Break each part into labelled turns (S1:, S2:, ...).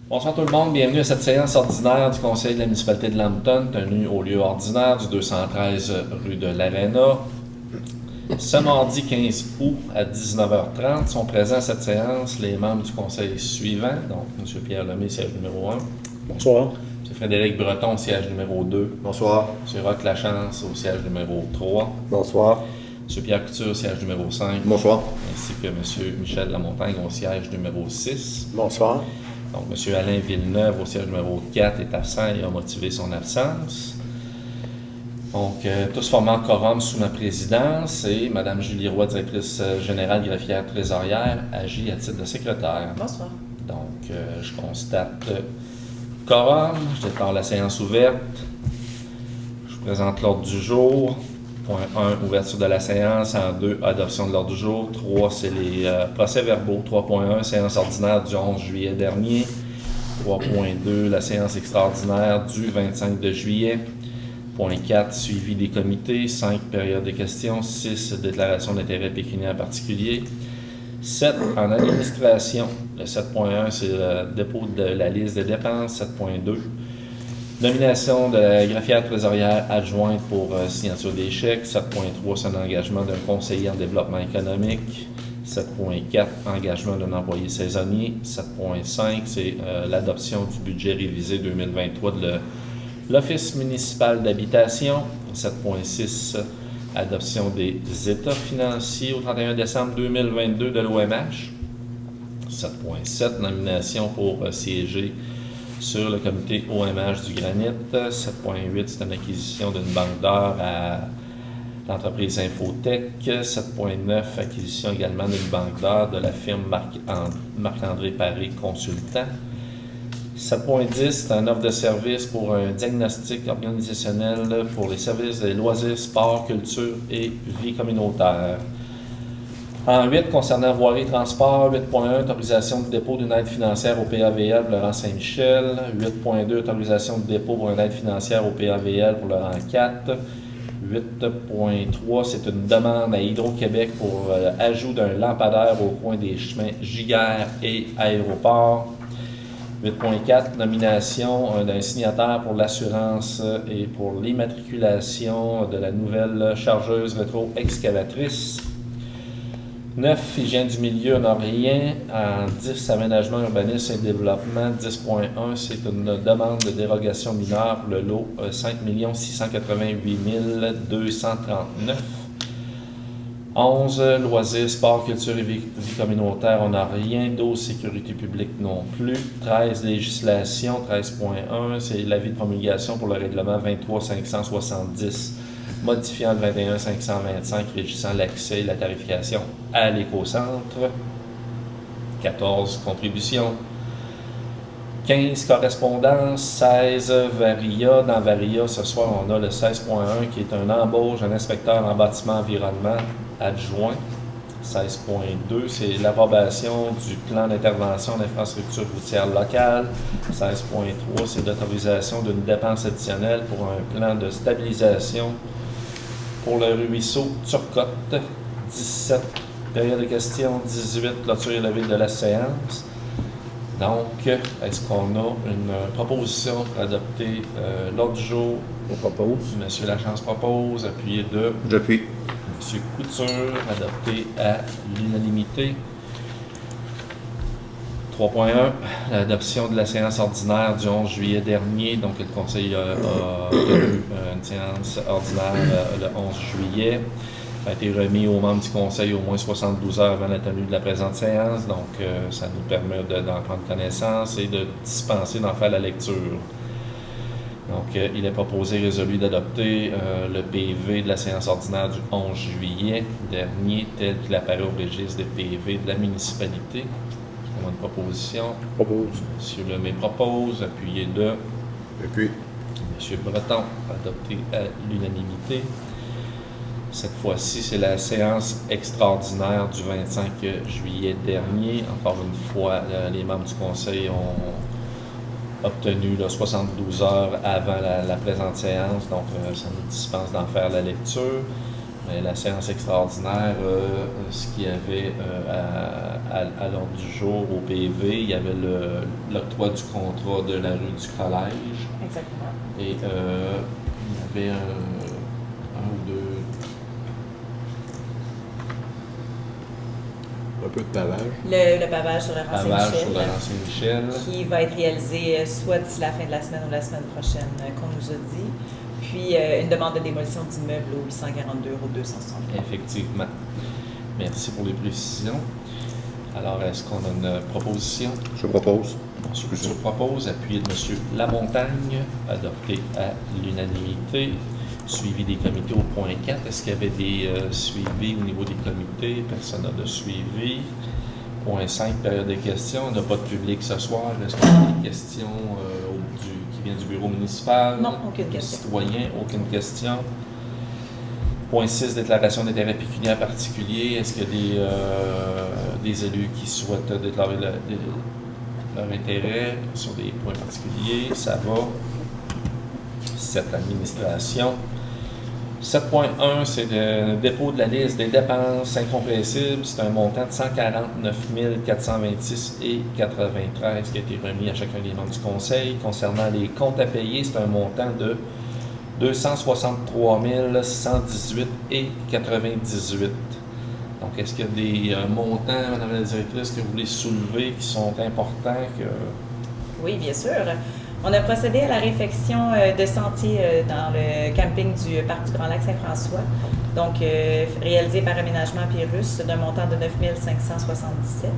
S1: Bonsoir tout le monde, bienvenue à cette séance ordinaire du Conseil de la municipalité de Lambton, tenue au lieu ordinaire du 213 rue de l'Arena. Ce mardi 15 août à 19h30 sont présents à cette séance les membres du Conseil suivants, donc M. Pierre Lemay, siège numéro 1,
S2: Bonsoir.
S1: M. Frédéric Breton, siège numéro 2,
S3: Bonsoir.
S1: M. Roch Lachance au siège numéro 3,
S3: Bonsoir.
S1: M. Pierre Couture, siège numéro 5,
S3: Bonsoir.
S1: ainsi que M. Michel Lamontagne au siège numéro 6.
S2: Bonsoir.
S1: Donc, M. Alain Villeneuve, au siège numéro 4, est absent et a motivé son absence. Donc, tous formant quorum sous ma présidence et Mme Julie Roy, directrice générale greffière trésorière, agit à titre de secrétaire.
S4: Bonsoir.
S1: Donc, je constate quorum, je déclare la séance ouverte. Je vous présente l'ordre du jour. Point 1, ouverture de la séance. En 2, adoption de l'ordre du jour. 3, c'est les procès-verbaux. 3.1, séance ordinaire du 11 juillet dernier. 3.2, la séance extraordinaire du 25 de juillet. Point 4, suivi des comités. 5, période de questions. 6, déclaration d'intérêt pécuniaire particulier. 7, en administration. Le 7.1, c'est le dépôt de la liste des dépenses. 7.2, nomination de la greffière trésorière adjointe pour signature des chèques. 7.3, c'est un engagement d'un conseiller en développement économique. 7.4, engagement d'un employé saisonnier. 7.5, c'est l'adoption du budget révisé 2023 de l'Office municipal d'habitation. 7.6, adoption des états financiers au 31 décembre 2022 de l'OMH. 7.7, nomination pour siéger sur le comité OMH du Granit. 7.8, c'est une acquisition d'une banque d'heures à l'entreprise Infotech. 7.9, acquisition également d'une banque d'heures de la firme Marc-André Paré Consultant. 7.10, c'est une offre de service pour un diagnostic organisationnel pour les services des loisirs, sport, culture et vie communautaire. En 8, concernant voirie et transport, 8.1, autorisation de dépôt d'une aide financière au PAVL pour le rang Saint-Michel. 8.2, autorisation de dépôt pour une aide financière au PAVL pour le rang 4. 8.3, c'est une demande à Hydro-Québec pour ajout d'un lampadaire au coin des chemins Giguère et Aéroport. 8.4, nomination d'un signataire pour l'assurance et pour l'immatriculation de la nouvelle chargeuse rétro-excavatrice. 9, hygiène du milieu, on n'a rien. En 10, aménagement, urbanisme et développement. 10.1, c'est une demande de dérogation mineure pour le lot 5 688 239. 11, loisirs, sport, culture et vie communautaire, on n'a rien. 12, sécurité publique non plus. 13, législation, 13.1, c'est l'avis de promulgation pour le règlement 23 570. Modifiant le 21 525 régissant l'accès et la tarification à l'écocentre. 14, contribution. 15, correspondance. 16, Varia. Dans Varia, ce soir, on a le 16.1 qui est un embauche, un inspecteur en bâtiment environnement adjoint. 16.2, c'est l'approbation du plan d'intervention d'infrastructure routière locale. 16.3, c'est l'autorisation d'une dépense additionnelle pour un plan de stabilisation pour le ruisseau Turcotte. 17, période de questions. 18, clôture et levée de la séance. Donc, est-ce qu'on a une proposition pour adopter l'ordre du jour?
S2: Je propose.
S1: M. Lachance propose, appuyé de
S3: J'appuie.
S1: M. Couture, adopté à l'unanimité. 3.1, l'adoption de la séance ordinaire du 11 juillet dernier. Donc, le Conseil a tenu une séance ordinaire le 11 juillet. Ça a été remis aux membres du Conseil au moins 72 heures avant la tenue de la présente séance. Donc, ça nous permet d'en prendre connaissance et de dispenser d'en faire la lecture. Donc, il est proposé et résolu d'adopter le PV de la séance ordinaire du 11 juillet dernier, tel qu'il apparaît au registre des PV de la municipalité. On a une proposition.
S2: Propose.
S1: M. Lemay propose, appuyé de
S3: J'appuie.
S1: M. Breton, adopté à l'unanimité. Cette fois-ci, c'est la séance extraordinaire du 25 juillet dernier. Encore une fois, les membres du Conseil ont obtenu 72 heures avant la présente séance, donc ça nous dispense d'en faire la lecture. Mais la séance extraordinaire, ce qu'il y avait à à l'ordre du jour, au PV, il y avait l'octroi du contrat de la rue du Collège.
S2: Exactement.
S1: Et il y avait un ou deux...
S3: Un peu de pavage.
S2: Le pavage sur le rang
S1: pavages sur
S2: Saint-Michel,
S1: le Saint-Michel.
S2: qui va être réalisé soit d'ici la fin de la semaine ou la semaine prochaine, qu'on nous a dit. Puis une demande de démolition d'immeuble au 842 route 260.
S1: Effectivement. Merci pour les précisions. Alors, est-ce qu'on a une proposition?
S3: Je propose.
S1: Monsieur Couture propose, appuyé de M. Lamontagne, adopté à l'unanimité. Suivi des comités au point 4. Est-ce qu'il y avait des suivis au niveau des comités? Personne n'a de suivi. Point 5, période des questions. On n'a pas de public ce soir. Est-ce qu'il y a des questions qui viennent du bureau municipal?
S2: Non, aucune question.
S1: Citoyen, aucune question. Point 6, déclaration d'intérêt pécuniaire particulier. Est-ce qu'il y a des élus qui souhaitent déclarer leur intérêt sur des points particuliers? Ça va. Cette administration. 7.1, c'est le dépôt de la liste des dépenses incompressibles. C'est un montant de 149 426,93 qui a été remis à chacun des membres du conseil. Concernant les comptes à payer, c'est un montant de 263 118,98. Donc, est-ce qu'il y a des montants, Mme la directrice, que vous voulez soulever qui sont importants?
S2: Oui, bien sûr. On a procédé à la réfection de sentiers dans le camping du Parc du Grand Lac Saint-François, donc réalisé par Aménagement Pyrrhus d'un montant de 9 577.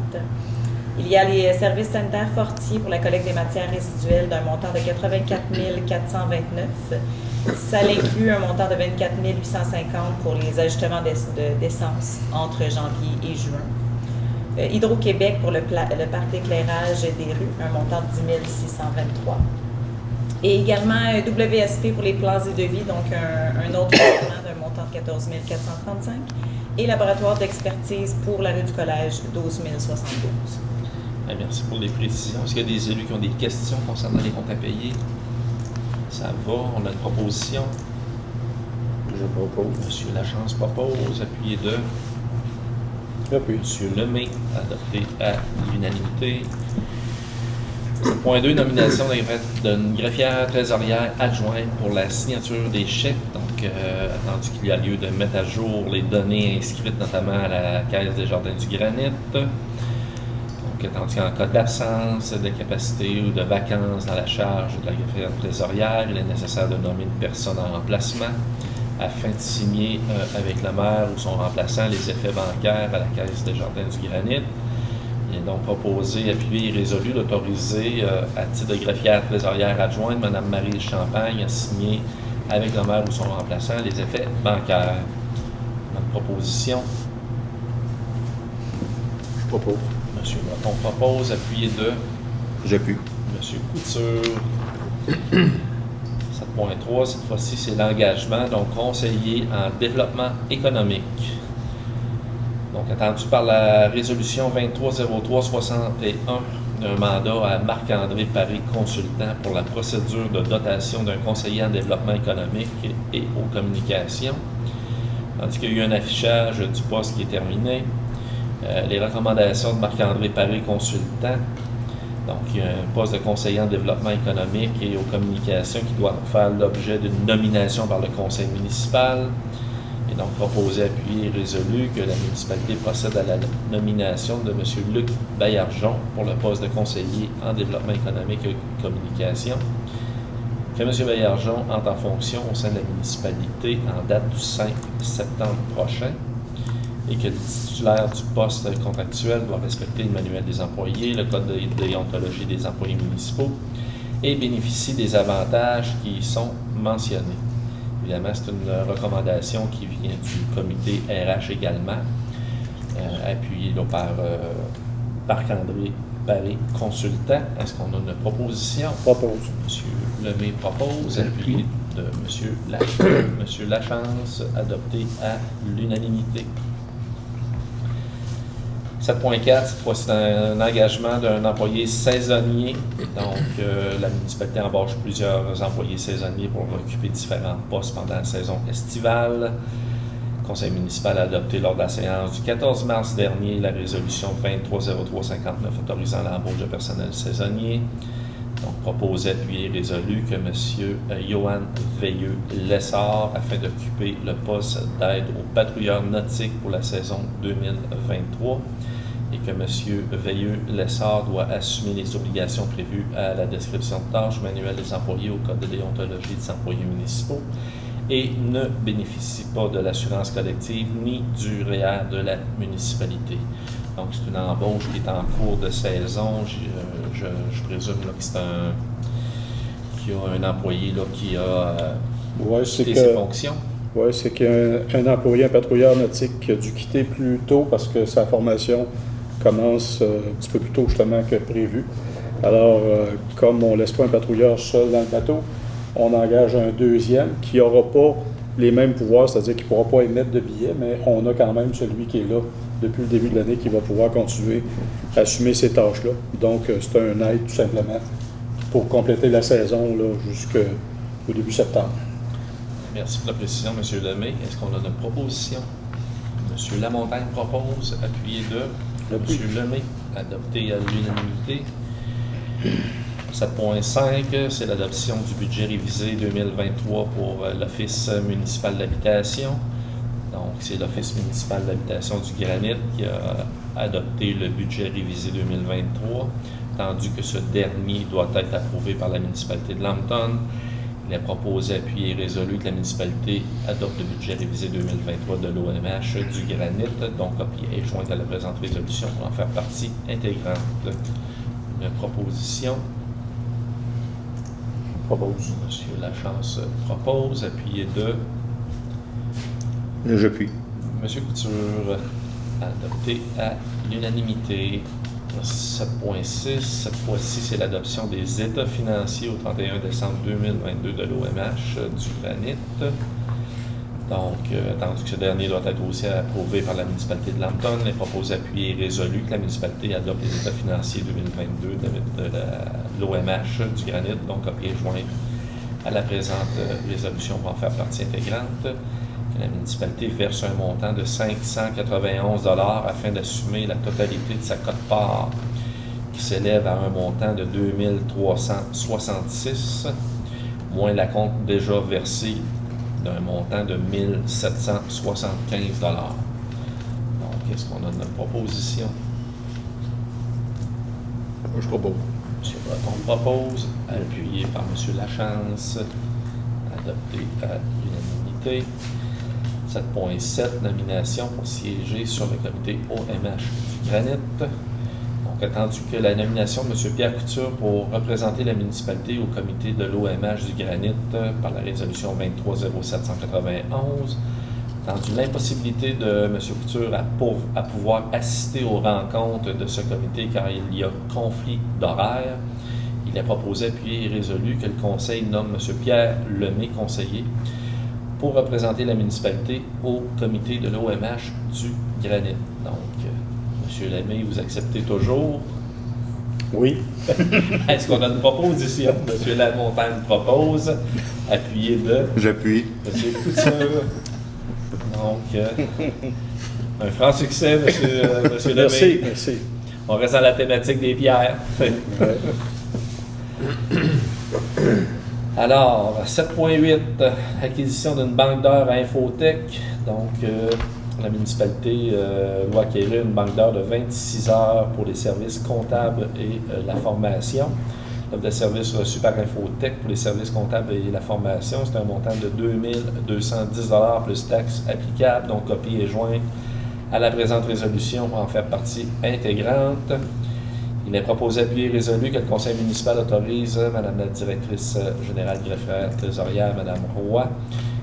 S2: Il y a les services sanitaires Fortier pour la collecte des matières résiduelles d'un montant de 84 429. Ça inclut un montant de 24 850 pour les ajustements d'essence entre janvier et juin. Hydro-Québec pour le parc d'éclairage des rues, un montant de 10 623. Et également WSP pour les plans et devis, donc un autre paiement d'un montant de 14 435. Et laboratoire d'expertise pour la rue du Collège, 12 072.
S1: Merci pour les précisions. Est-ce qu'il y a des élus qui ont des questions concernant les comptes à payer? Ça va, on a une proposition.
S3: Je propose.
S1: Monsieur Lachance propose, appuyé de Monsieur Lemay, adopté à l'unanimité. Point 2, nomination d'une greffière trésorière adjointe pour la signature des chèques. Donc, attendu qu'il y a lieu de mettre à jour les données inscrites notamment à la Caisse des Jardins du Granit. Donc, attendu qu'en cas d'absence, d'incapacité ou de vacances dans la charge de la greffière trésorière, il est nécessaire de nommer une personne en remplacement afin de signer avec le maire ou son remplaçant les effets bancaires à la Caisse des Jardins du Granit. Il est donc proposé, appuyé et résolu d'autoriser, à titre de greffière trésorière adjointe, Mme Marie Champagne à signer avec le maire ou son remplaçant les effets bancaires. Notre proposition.
S3: Je propose.
S1: M. Breton propose, appuyé de
S3: J'appuie.
S1: M. Couture. 7.3, cette fois-ci, c'est l'engagement, donc conseiller en développement économique. Donc, attendu par la résolution 230361 d'un mandat à Marc-André Paré, consultant pour la procédure de dotation d'un conseiller en développement économique et aux communications. Tandis qu'il y a eu un affichage du poste qui est terminé. Les recommandations de Marc-André Paré, consultant. Donc, il y a un poste de conseiller en développement économique et aux communications qui doit faire l'objet d'une nomination par le conseil municipal. Et donc, proposé, appuyé et résolu que la municipalité procède à la nomination de M. Luc Baillargeon pour le poste de conseiller en développement économique et communication. Que M. Baillargeon entre en fonction au sein de la municipalité en date du 5 septembre prochain et que le titulaire du poste contractuel doit respecter le manuel des employés, le code de déontologie des employés municipaux et bénéficie des avantages qui y sont mentionnés. Évidemment, c'est une recommandation qui vient du comité RH également, appuyé là, par Marc-André Paré, consultant. Est-ce qu'on a une proposition?
S3: Propose.
S1: M. Lemay propose, appuyé de M. Lachance, adopté à l'unanimité. 7.4, cette fois, c'est un engagement d'un employé saisonnier. Donc, la municipalité embauche plusieurs employés saisonniers pour occuper différents postes pendant la saison estivale. conseil municipal a adopté lors de la séance du 14 mars dernier la résolution 230359 autorisant l'embauche de personnel saisonnier. Donc, propose, appuyé, résolu que M. Johan Veilleux-Lessard, afin d'occuper le poste d'aide au patrouilleur nautique pour la saison 2023, et que M. Veilleux-Lessard doit assumer les obligations prévues à la description de tâches manuelles des employés au Code de déontologie des employés municipaux et ne bénéficie pas de l'assurance collective ni du REER de la municipalité. Donc, c'est une embauche qui est en cours de saison. Je présume là, que c'est qu'il y a un employé là, qui a quitté ses fonctions.
S4: Oui, c'est qu'il y a un employé, un patrouilleur nautique qui a dû quitter plus tôt parce que sa formation commence un petit peu plus tôt justement que prévu. Alors, comme on ne laisse pas un patrouilleur seul dans le bateau, on engage un deuxième qui n'aura pas les mêmes pouvoirs, c'est-à-dire qu'il ne pourra pas émettre de billets, mais on a quand même celui qui est là depuis le début de l'année qui va pouvoir continuer à assumer ces tâches-là. Donc, c'est un aide tout simplement pour compléter la saison jusqu'au début septembre.
S1: Merci pour la précision, M. Lemay. Est-ce qu'on a une proposition? M. Lamontagne propose, appuyé de M. Lemay, adopté à l'unanimité. 7.5, c'est l'adoption du budget révisé 2023 pour l'Office municipal d'habitation. Donc, c'est l'Office municipal d'habitation du Granit qui a adopté le budget révisé 2023, tandis que ce dernier doit être approuvé par la municipalité de Lambton. Il est proposé, appuyé et résolu que la municipalité adopte le budget révisé 2023 de l'OMH du Granit, donc copié et jointe à la présente résolution pour en faire partie intégrante. Une proposition.
S3: Propose.
S1: Monsieur Lachance propose, appuyé de
S3: J'appuie.
S1: Monsieur Couture, adopté à l'unanimité. 7.6, cette fois-ci, c'est l'adoption des états financiers au 31 décembre 2022 de l'OMH du Granit. Donc, tandis que ce dernier doit être aussi approuvé par la municipalité de Lambton, il est proposé, appuyé et résolu que la municipalité adopte les états financiers 2022 de l'OMH du Granit, donc copié et joint à la présente résolution pour en faire partie intégrante. La municipalité verse un montant de 591 $ afin d'assumer la totalité de sa quote-part, qui s'élève à un montant de 2366, moins la compte déjà versée d'un montant de 1775 $. Donc, est-ce qu'on a notre proposition?
S3: Moi, je propose.
S1: M. Breton propose, appuyé par M. Lachance, adopté à l'unanimité. 7.7, nomination pour siéger sur le comité OMH du Granit. Donc, attendu que la nomination de M. Pierre Couture pour représenter la municipalité au comité de l'OMH du Granit par la résolution 230791, attendu l'impossibilité de M. Couture à pouvoir assister aux rencontres de ce comité car il y a conflit d'horaire, il est proposé, appuyé et résolu que le conseil nomme M. Pierre Lemay, conseiller, pour représenter la municipalité au comité de l'OMH du Granit. Donc, M. Lemay, vous acceptez toujours?
S4: Oui.
S1: Est-ce qu'on a une proposition? M. Lamontagne propose, appuyé de
S3: J'appuie.
S1: M. Couture. Donc, un franc succès, M. Lemay.
S4: Merci, merci.
S1: On reste dans la thématique des pierres.
S4: Ouais.
S1: Alors, 7.8, acquisition d'une banque d'heures à Infotech. Donc, la municipalité doit acquérir une banque d'heures de 26 heures pour les services comptables et la formation. L'offre de services reçue par Infotech pour les services comptables et la formation, c'est un montant de 2210 $ plus taxes applicables, donc copié et joint à la présente résolution pour en faire partie intégrante. Il est proposé, appuyé et résolu que le conseil municipal autorise Mme la directrice générale greffière trésorière, Mme Roy,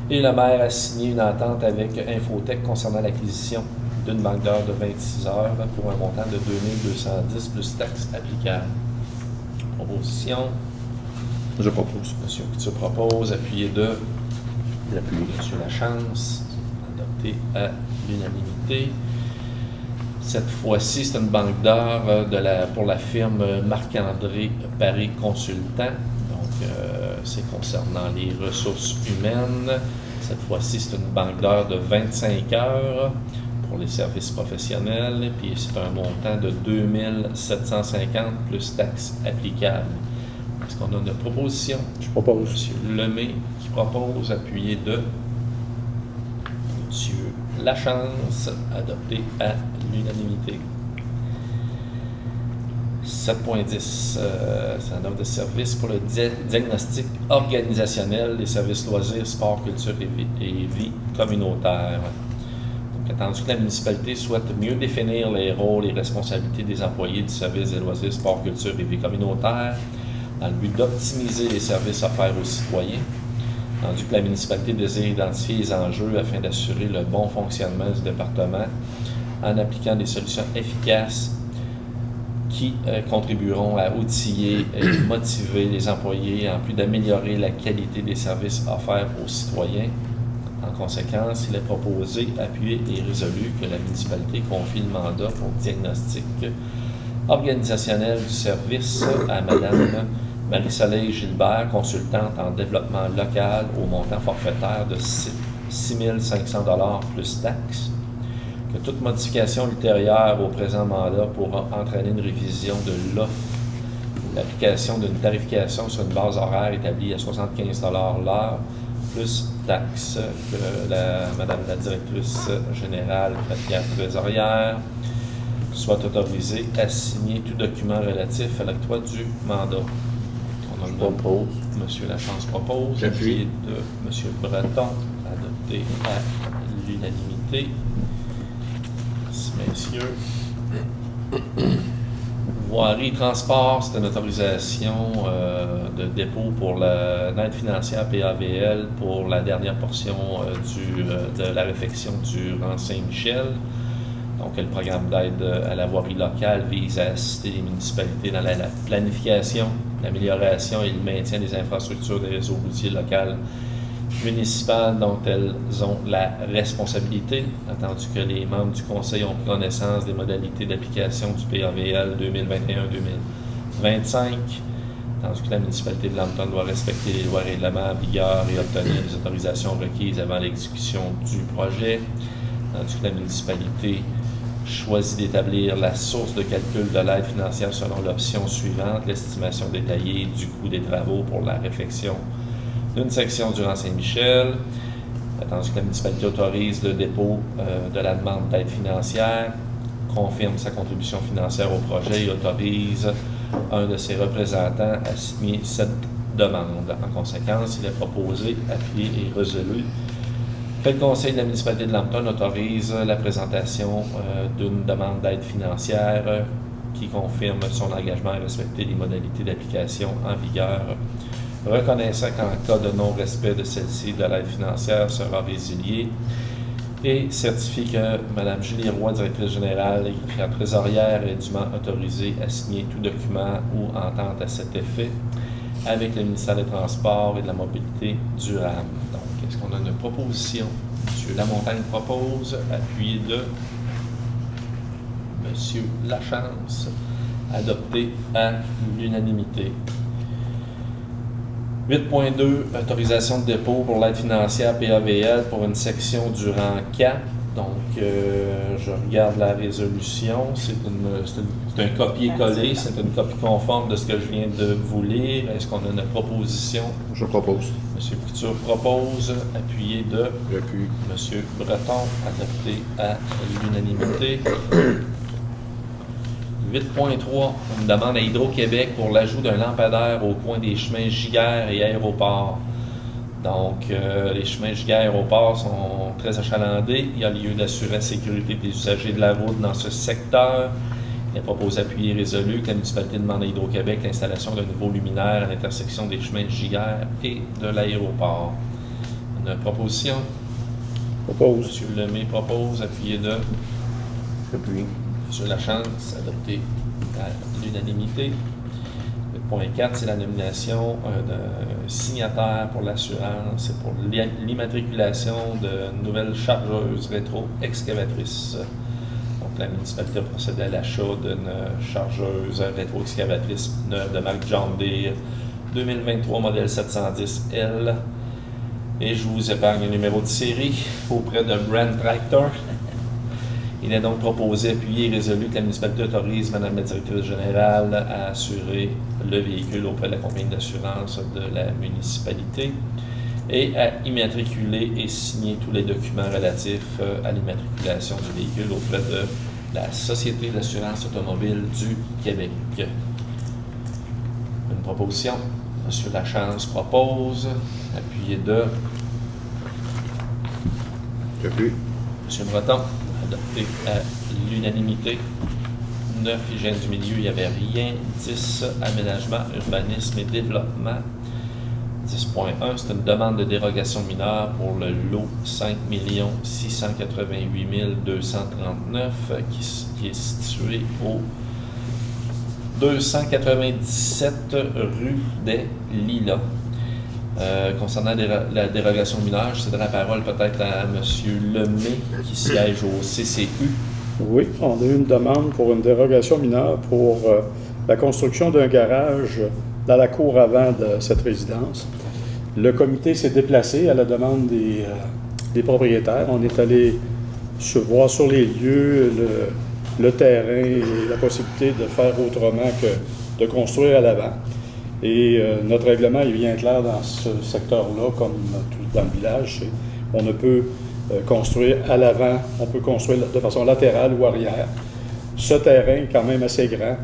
S1: et le maire à signer une entente avec Infotech concernant l'acquisition d'une banque d'heures de 26 heures pour un montant de 2210 plus taxes applicables. Proposition.
S3: Je propose.
S1: M. Couture propose, appuyé de
S3: J'appuie.
S1: M. Lachance, adopté à l'unanimité. Cette fois-ci, c'est une banque d'heures pour la firme Marc-André Paris Consultant. Donc, c'est concernant les ressources humaines. Cette fois-ci, c'est une banque d'heures de 25 heures pour les services professionnels, puis c'est un montant de 2750 plus taxes applicables. Est-ce qu'on a une proposition?
S4: Je propose.
S1: Monsieur Lemay qui propose, appuyé de Monsieur Lachance, adopté à l'unanimité. 7.10, c'est un offre de service pour le diagnostic organisationnel des services loisirs, sport, culture et vie communautaire. Donc, attendu que la municipalité souhaite mieux définir les rôles et responsabilités des employés du service des loisirs, sport, culture et vie communautaire, dans le but d'optimiser les services offerts aux citoyens, attendu que la municipalité désire identifier les enjeux afin d'assurer le bon fonctionnement du département en appliquant des solutions efficaces qui contribueront à outiller et motiver les employés en plus d'améliorer la qualité des services offerts aux citoyens. En conséquence, il est proposé, appuyé et résolu que la municipalité confie le mandat pour diagnostic organisationnel du service à Mme Marie-Soleil Gilbert, consultante en développement local au montant forfaitaire de 6 500 $ plus taxes. Que toute modification ultérieure au présent mandat pourra entraîner une révision de l'offre ou l'application d'une tarification sur une base horaire établie à 75 $ l'heure, plus taxes, que Madame la directrice générale, Pierre trésorière, soit autorisée à signer tout document relatif à l'octroi du mandat. On a le
S3: propose.
S1: Monsieur Lachance propose.
S3: J'appuie.
S1: De Monsieur Breton, adopté à l'unanimité. Messieurs. Voirie transport, c'est une autorisation de dépôt pour l'aide financière PAVL pour la dernière portion de la réfection du rang Saint-Michel. Donc, le programme d'aide à la voirie locale vise à assister les municipalités dans la planification, l'amélioration et le maintien des infrastructures des réseaux routiers locaux municipales dont elles ont la responsabilité, attendu que les membres du Conseil ont pris connaissance des modalités d'application du PAVL 2021-2025, attendu que la municipalité de Lambton doit respecter les lois et règlements en vigueur et obtenir les autorisations requises avant l'exécution du projet, attendu que la municipalité choisit d'établir la source de calcul de l'aide financière selon l'option suivante, l'estimation détaillée du coût des travaux pour la réfection d'une section du rang Saint-Michel, attendu que la municipalité autorise le dépôt de la demande d'aide financière, confirme sa contribution financière au projet et autorise un de ses représentants à signer cette demande. En conséquence, il est proposé, appuyé et résolu que le Conseil de la municipalité de Lambton autorise la présentation d'une demande d'aide financière qui confirme son engagement à respecter les modalités d'application en vigueur, reconnaissant qu'en cas de non-respect de celle-ci, de l'aide financière sera résiliée, et certifie que Mme Julie Roy, directrice générale et trésorière, est dûment autorisée à signer tout document ou entente à cet effet avec le ministère des Transports et de la Mobilité durable. Donc, est-ce qu'on a une proposition? M. Lamontagne propose, appuyé de M. Lachance, adopté à l'unanimité. 8.2, autorisation de dépôt pour l'aide financière PAVL pour une section du rang 4. Donc, je regarde la résolution. C'est un copier-coller, c'est une copie conforme de ce que je viens de vous lire. Est-ce qu'on a une proposition?
S3: Je propose.
S1: M. Couture propose, appuyé de
S3: J'appuie.
S1: M. Breton, adopté à l'unanimité. 8.3, une demande à Hydro-Québec pour l'ajout d'un lampadaire au coin des chemins Giguère et Aéroport. Donc, les chemins Giguère-Aéroport sont très achalandés. Il y a lieu d'assurer la sécurité des usagers de la route dans ce secteur. Il est proposé, appuyé et résolu que la municipalité demande à Hydro-Québec l'installation d'un nouveau luminaire à l'intersection des chemins Giguère et de l'aéroport. Une proposition?
S4: Propose.
S1: M. Lemay propose, appuyé de
S3: J'appuie.
S1: M. Lachance, adopté à l'unanimité. Le point 4, c'est la nomination d'un signataire pour l'assurance. C'est pour l'immatriculation de nouvelles chargeuses rétro-excavatrices. Donc, la municipalité a procédé à l'achat d'une chargeuse rétro-excavatrice neuve de marque John Deere 2023 modèle 710L Et je vous épargne un numéro de série auprès de Brand Tractor. Il est donc proposé, appuyé et résolu que la municipalité autorise Mme la directrice générale à assurer le véhicule auprès de la compagnie d'assurance de la municipalité et à immatriculer et signer tous les documents relatifs à l'immatriculation du véhicule auprès de la Société d'assurance automobile du Québec. Une proposition. M. Lachance propose, appuyé de
S3: J'appuie.
S1: M. Breton, adopté à l'unanimité. 9, hygiène du milieu, il n'y avait rien. 10, aménagement, urbanisme et développement. 10.1, c'est une demande de dérogation mineure pour le lot 5 688 239 qui est situé au 297 rue des Lilas. Concernant la dérogation mineure, je céderai la parole peut-être à M. Lemay qui siège au CCU.
S4: Oui, on a eu une demande pour une dérogation mineure pour la construction d'un garage dans la cour avant de cette résidence. Le comité s'est déplacé à la demande des propriétaires. On est allé voir sur les lieux le terrain et la possibilité de faire autrement que de construire à l'avant. Et notre règlement est bien clair dans ce secteur-là, comme tout dans le village. On ne peut construire à l'avant, on peut construire de façon latérale ou arrière. Ce terrain est quand même assez grand.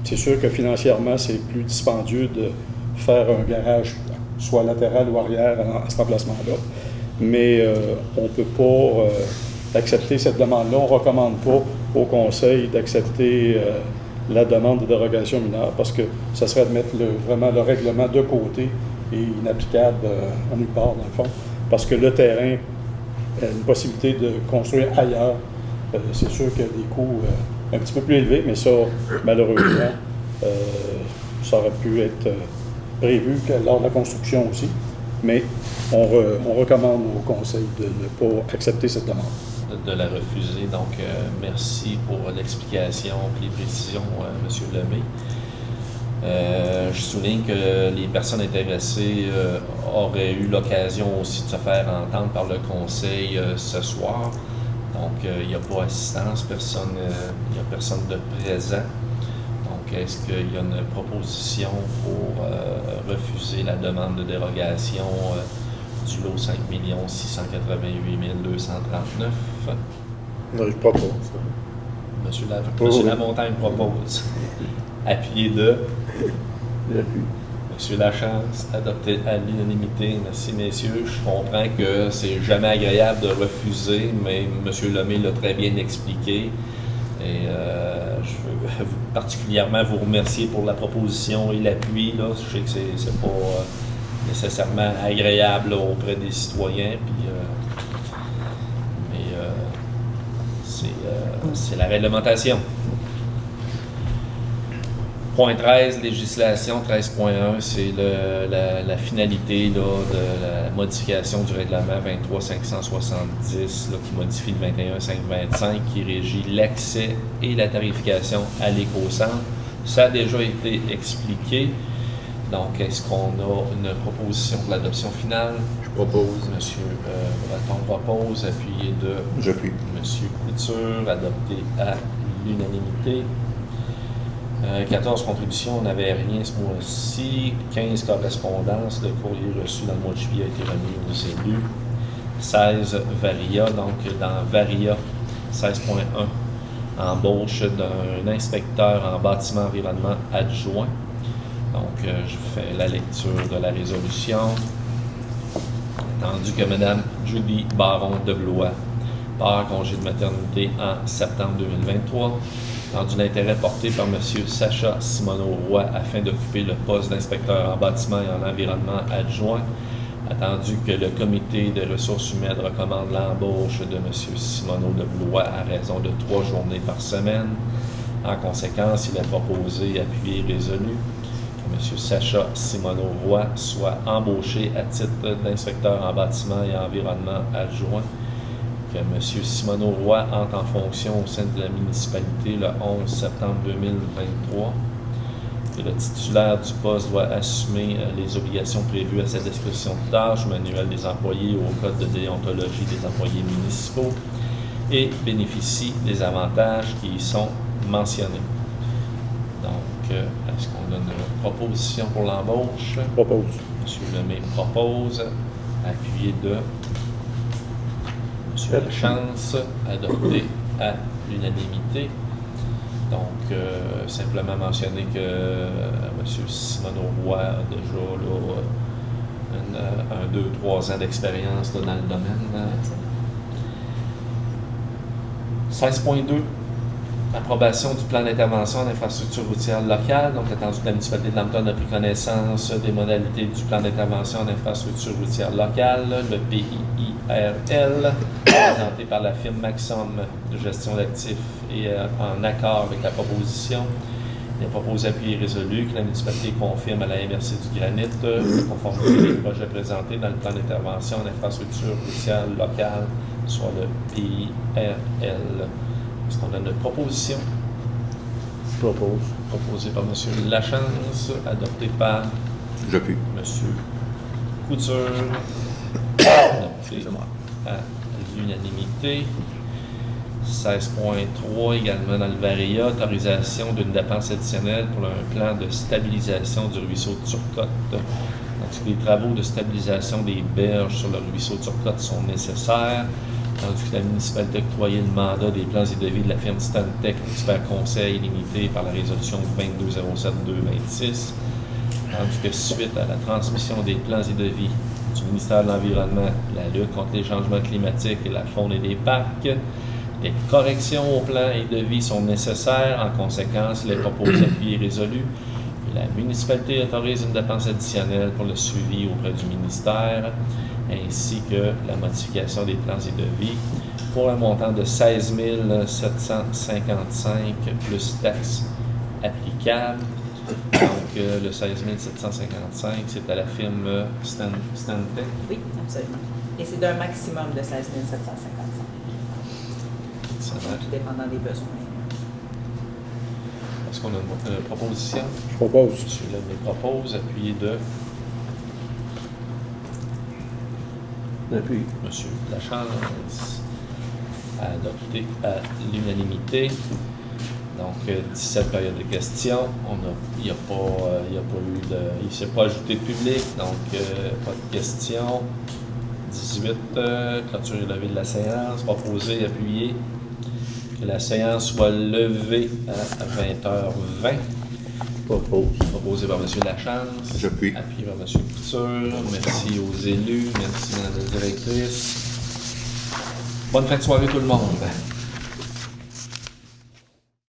S4: C'est sûr que financièrement, c'est plus dispendieux de faire un garage soit latéral ou arrière à cet emplacement-là. Mais on ne peut pas accepter cette demande-là. On ne recommande pas au conseil d'accepter la demande de dérogation mineure parce que ça serait de mettre vraiment le règlement de côté et inapplicable en nulle part, dans le fond. Parce que le terrain a une possibilité de construire ailleurs. C'est sûr qu'il y a des coûts un petit peu plus élevés, mais ça, malheureusement, ça aurait pu être prévu lors de la construction aussi. Mais on recommande au conseil de ne pas accepter cette demande.
S1: De la refuser. Donc, merci pour l'explication et les précisions, M. Lemay. Je souligne que les personnes intéressées auraient eu l'occasion aussi de se faire entendre par le conseil ce soir. Donc, il n'y a pas assistance, il n'y a personne de présent. Donc, est-ce qu'il y a une proposition pour refuser la demande de dérogation du lot 5 688 239?
S3: Non, je propose.
S1: Monsieur
S3: Oui.
S1: Lamontagne propose. Appuyé de
S3: J'appuie.
S1: Monsieur Lachance, adopté à l'unanimité. Merci, messieurs. Je comprends que c'est jamais agréable de refuser, mais M. Lemay l'a très bien expliqué. Et je veux particulièrement vous remercier pour la proposition et l'appui. Là. Je sais que c'est pas nécessairement agréable là, auprès des citoyens. Puis, mais c'est la réglementation. Point 13, législation 13.1, c'est la finalité là, de la modification du règlement 23.570 là, qui modifie le 21.525 qui régit l'accès et la tarification à l'éco-centre. Ça a déjà été expliqué. Donc, est-ce qu'on a une proposition pour l'adoption finale?
S3: Je propose.
S1: Monsieur Breton propose, appuyé de
S3: J'appuie.
S1: Monsieur Couture, adopté à l'unanimité. 14 contributions, on n'avait rien ce mois-ci. 15 correspondances, le courrier reçu dans le mois de juillet a été remis aux élus. 16 varia, donc dans varia 16.1, embauche d'un inspecteur en bâtiment environnement adjoint. Donc, je fais la lecture de la résolution. Attendu que Mme Julie Baron de Blois part congé de maternité en septembre 2023. Attendu l'intérêt porté par M. Sacha Simoneau-Roy afin d'occuper le poste d'inspecteur en bâtiment et en environnement adjoint. Attendu que le comité des ressources humaines recommande l'embauche de M. Simoneau de Blois à raison de 3 journées par semaine. En conséquence, il est proposé, appuyé et résolu que M. Sacha Simoneau-Roy soit embauché à titre d'inspecteur en bâtiment et environnement adjoint. Que M. Simoneau-Roy entre en fonction au sein de la municipalité le 11 septembre 2023. que le titulaire du poste doit assumer les obligations prévues à sa description de tâches, au manuel des employés, au code de déontologie des employés municipaux et bénéficie des avantages qui y sont mentionnés. Donc, est-ce qu'on donne une proposition pour l'embauche?
S4: Propose.
S1: M. Lemay propose, appuyé de M. Lachance, adopté à l'unanimité. Donc, simplement mentionner que M. Simon Roy a déjà là, 2, 3 ans d'expérience dans le domaine. 16.2. Approbation du plan d'intervention en infrastructure routière locale. Donc, attendu que la municipalité de Lambton a pris connaissance des modalités du plan d'intervention en infrastructure routière locale, le PIIRL, présenté par la firme Maxom de gestion d'actifs et en accord avec la proposition. Il est proposé appui et résolu que la municipalité confirme à la MRC du Granit la conformité des projets présentés dans le plan d'intervention en infrastructure routière locale, soit le PIIRL. Est-ce qu'on a une proposition?
S3: Propose.
S1: Proposée par M. Lachance, adoptée par
S3: J'appuie.
S1: M. Couture, adoptée à l'unanimité. 16.3 également dans le Varia, autorisation d'une dépense additionnelle pour un plan de stabilisation du ruisseau de Turcotte. Donc, les travaux de stabilisation des berges sur le ruisseau de Turcotte sont nécessaires. Tandis que la municipalité a octroyé le mandat des plans et devis de la firme Stantec, expert conseil limité par la résolution 2207-226. Tandis que suite à la transmission des plans et devis du ministère de l'Environnement, la lutte contre les changements climatiques et la faune et des parcs, des corrections aux plans et devis sont nécessaires. En conséquence, il est proposé appui et résolu. La municipalité autorise une dépense additionnelle pour le suivi auprès du ministère, ainsi que la modification des plans et devis pour un montant de 16 755 plus taxes applicables. Donc, le 16 755, c'est à la firme Stantec.
S2: Oui, absolument. Et c'est d'un maximum de 16 755. Tout dépendant des besoins.
S1: Est-ce qu'on a une proposition?
S4: Je propose.
S1: M. Lemay propose, appuyé de
S3: J'appuie.
S1: M. Lachance, adopté à l'unanimité. Donc, 17 périodes de questions. Il ne s'est pas ajouté de public, donc pas de questions. 18, clôture et levée de la séance. Proposé, appuyé. Que la séance soit levée à 20h20.
S3: Propose.
S1: Proposé par M. Lachance.
S3: J'appuie.
S1: Appuyé par M. Couture. Merci aux élus. Merci, Mme la directrice. Bonne fin de soirée tout le monde.